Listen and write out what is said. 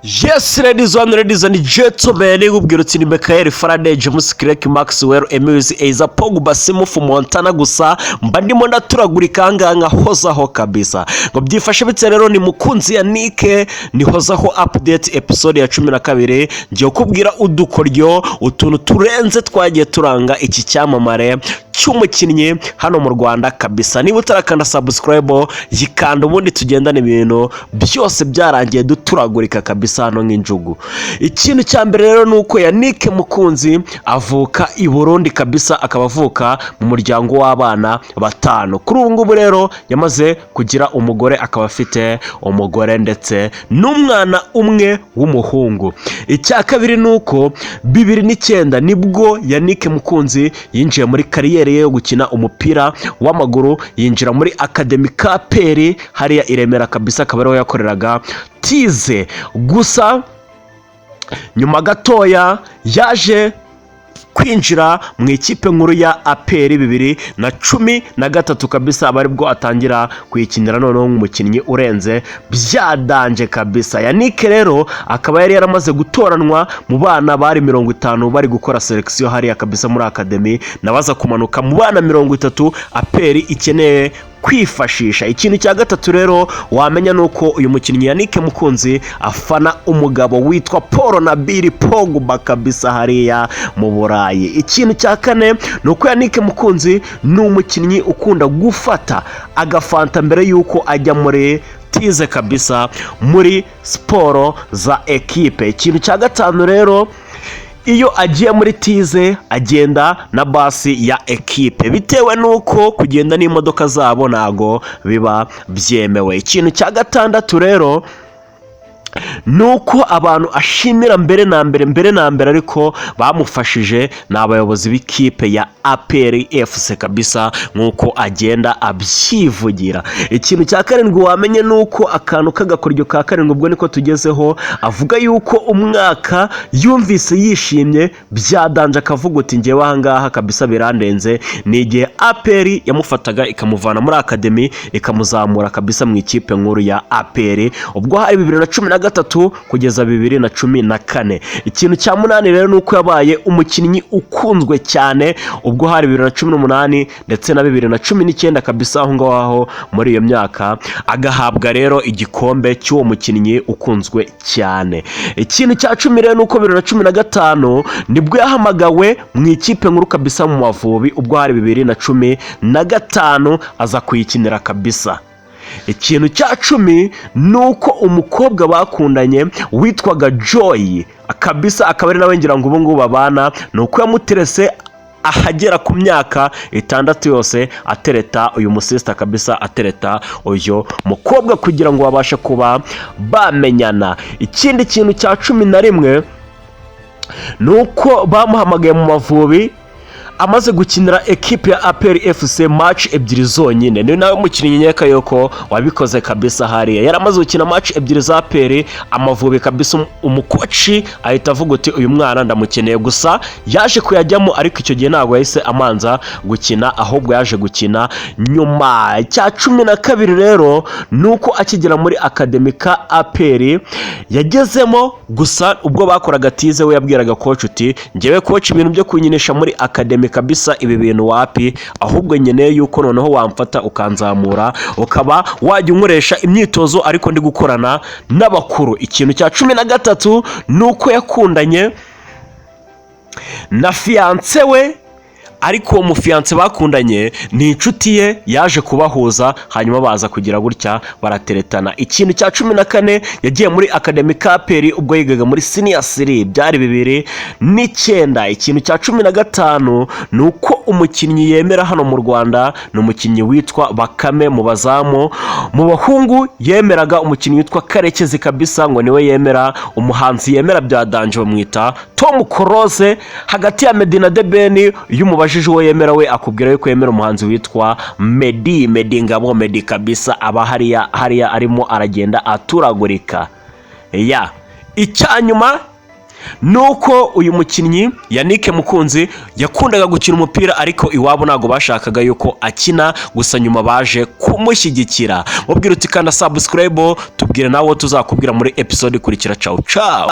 Yes, ladies and gentlemen, ubwirutse ni Mekael Faraday, James Craig, Maxwell, Emils, Eiza Pogba, Simufu Montana gusa mba ndimo ndaturagurika anganga Hozaho kabisa. Ngo byifashe bitse rero ni mukunzi Yanike, ni Hozaho update episode ya 12 ngiye kubwira udukoryo utuntu turenze twagiye turanga iki cyamamare cy'umukinnyi hano mu Rwanda kabisa. Niba utarakanda subscribe yikanda ubundi tugendana ibintu byose byarangiye duturagurika kabisa hano nk'injugu. Ikintu cya mbere rero nuko Yanike mukunzi avuka i Burundi kabisa, akabavuka mu muryango w'abana batanu. Kuri ubu ngubu rero yamaze kugira umugore, akaba afite umugore ndetse n'umwana umwe w'umuhungu. Icya kabiri nuko 2009 nibwo Yanike mukunzi yinjiye muri kariyeri yo gukina umupira w'amaguru, yinjira muri Academy Kaperi hariya Iremera kabisa, akaba ariho yakoreraga tize. Gusa nyuma gatoya yaje kwinjira mu ikipe nkuru ya APR 2013 kabisa, abari bwo atangira kuyikinira noneho nk'umukinnyi urenze byadanje kabisa. Yanike rero akaba yari yaramaze gutoranwa mu bana bari 50 bari gukora selection hariya kabisa muri Academy, nabaza kumanuka mu bana 30 APR ikeneye kwifashisha. Ikintu cya gatatu rero wamenya nuko uyu mukinnyi Yanike mukunzi afana umugabo witwa Paul Nabil Pogba kabisa hariya mu Burayi. Ikintu cya kane nuko Yanike mukunzi ni umukinnyi ukunda gufata agafanta mbere yuko ajya muri tize kabisa muri siporo za ekipe. Ikintu cya gatanu rero, iyo agiye muri tize agenda na basi ya ekipe, bitewe nuko kugenda n'imodoka zabo nago biba byemewe. Ikintu cya gatandatu rero nuko abantu ashimira mbere na mbere ariko bamufashije n'abayobozi b'ikipe ya APR FC kabisa, nkuko agenda abyivugira. Ikintu cya karindwi wamenye nuko akantu k'agakoryo ka karindwi, ubwo niko tugezeho, avuga yuko umwaka yumvise yishimye byadanje, akavuga uti ngewe ahangaha kabisa birandenze. Ni igihe APR yamufataga ikamuvana muri Academy ikamuzamura kabisa mu ikipe nkuru ya APR, ubwo hari 2013 kugeza 2014. Ikintu cya munani rero nuko yabaye umukinnyi ukunzwe cyane, ubwo hari 2018 ndetse na 2019 kabisa, aho ngaho muri iyo myaka agahabwa rero igikombe cy'uwo mukinnyi ukunzwe cyane. Ikintu cya 10 rero nuko 2015 nibwo yahamagawe mu ikipe nkuru kabisa mu Mavubi, ubwo hari 2015 aza kuyikinira kabisa. Ikintu cya 10 nuko umukobwa bakundanye witwaga Joy kabisa, akaba ari nawe ngira ngo ubu ngubu babana, nuko yamuterese ahagera ku myaka 6 yose atereta uyu musista kabisa, atereta uyu mukobwa kugira ngo babashe kuba bamenyana. Ikindi kintu cya 11 nuko bamuhamagaye mu Mavubi amaze gukinira ekipe ya APR FC match 2 zonyine. Ni nawe mukinnyi nyeka yoko wabikoze kabisa hariya, yari amaze gukina match 2 za APR Amavubi kabisa. Umukoci ahita avuga uti uyu mwana ndamukeneye. Gusa yaje kuyajyamo, ariko icyo gihe ntabwo yahise amanza gukina, ahubwo yaje gukina nyuma. Cya 12 rero nuko akigera muri Academy ka APR yagezemo, gusa ubwo bakoraga tize we yabwiraga coach uti ngewe coach ibintu byo kunyinisha muri Academy kabisa ibi bintu wapi, ahubwo nyeneye yuko noneho wamfata ukanzamura ukaba wajya unkoresha imyitozo ariko ndi gukorana n'abakuru. Ikintu cya 13 nuko yakundanye na fiance we, ariko uwo mufiance bakundanye ni inshuti ye yaje kubahuza, hanyuma baza kugira gutya barateretana. Ikintu cya 14 yagiye muri Academy Kaperi ubwo yigaga muri senior 3, byari 2009. Ikintu cya 15 nuko umukinnyi yemera hano mu Rwanda ni umukinnyi witwa Bakame mu bazamu. Mu bahungu yemeraga umukinnyi witwa Karekezi kabisa, ngo niwe yemera. Umuhanzi yemera byadanje bamwita Tom Close. Hagati ya Meddy na Debeni y'umubaje uwo yemera we akubwira yuko yemera umuhanzi witwa Meddy Ngabo. Meddy kabisa aba hariya arimo aragenda aturagurika. Icyanyuma nuko uyu mukinnyi Yannick Mukunzi yakundaga gukina umupira ariko iwabo ntago bashakaga yuko akina, gusa nyuma baje kumushyigikira. Mubwira uti kanda subscribe, tubwire nawe tuzakubwira muri episode ikurikira. Ciao ciao.